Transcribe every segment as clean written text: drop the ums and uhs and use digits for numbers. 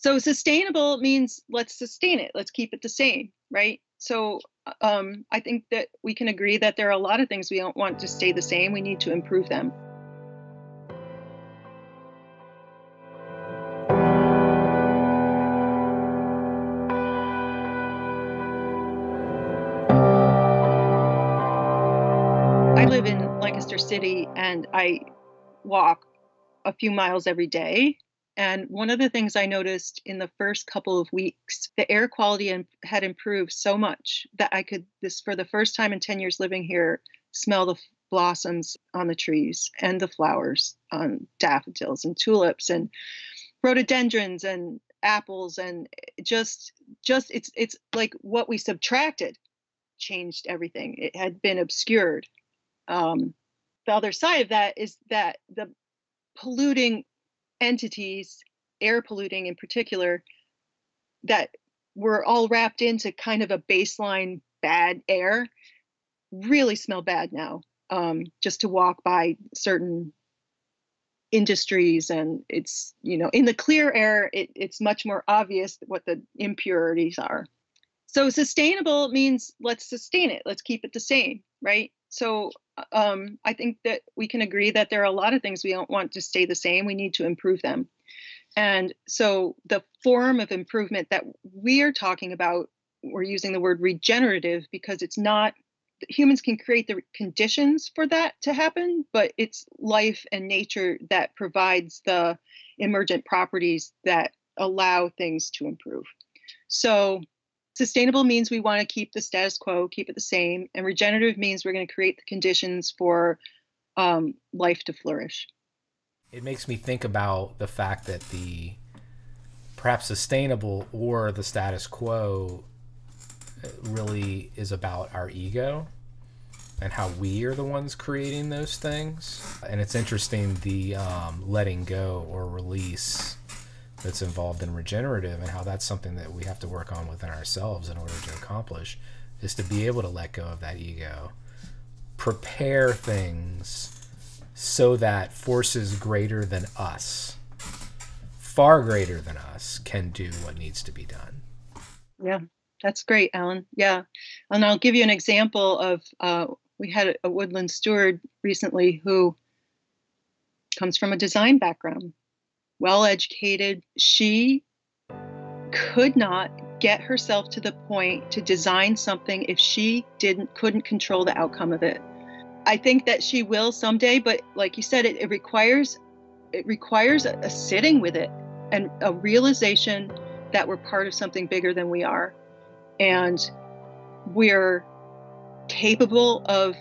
So sustainable means let's sustain it. Let's keep it the same, right? So I think that we can agree that there are a lot of things we don't want to stay the same. We need to improve them. I live in Lancaster City and I walk a few miles every day. And one of the things I noticed in the first couple of weeks, the air quality had improved so much that I could, this for the first time in 10 years living here, smell the blossoms on the trees and the flowers on daffodils and tulips and rhododendrons and apples and just it's like what we subtracted changed everything. It had been obscured. Um, the other side of that is that the polluting entities, air polluting in particular, that were all wrapped into kind of a baseline bad air, really smell bad now. Just to walk by certain industries, and it's, in the clear air, it's much more obvious what the impurities are. So sustainable means let's sustain it. Let's keep it the same, right? So I think that we can agree that there are a lot of things we don't want to stay the same. We need to improve them. And so the form of improvement that we are talking about, we're using the word regenerative because it's not, humans can create the conditions for that to happen, but it's life and nature that provides the emergent properties that allow things to improve. So sustainable means we want to keep the status quo, keep it the same. And regenerative means we're going to create the conditions for life to flourish. It makes me think about the fact that the perhaps sustainable or the status quo really is about our ego and how we are the ones creating those things. And it's interesting, the letting go or release that's involved in regenerative, and how that's something that we have to work on within ourselves in order to accomplish, is to be able to let go of that ego, prepare things so that forces greater than us, far greater than us, can do what needs to be done. Yeah, that's great, Alan. Yeah. And I'll give you an example of we had a woodland steward recently who comes from a design background, well educated. She could not get herself to the point to design something if she couldn't control the outcome of it. I think that she will someday, but like you said, it requires a sitting with it and a realization that we're part of something bigger than we are, and we're capable of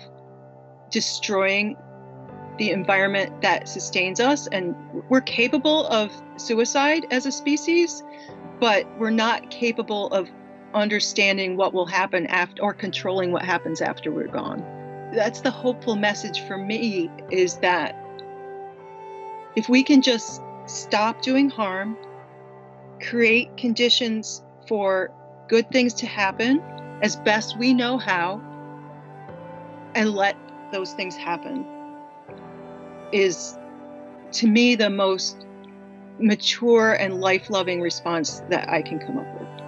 destroying the environment that sustains us, and we're capable of suicide as a species, but we're not capable of understanding what will happen after, or controlling what happens after we're gone. That's the hopeful message for me, is that if we can just stop doing harm, create conditions for good things to happen as best we know how, and let those things happen, is, to me, the most mature and life-loving response that I can come up with.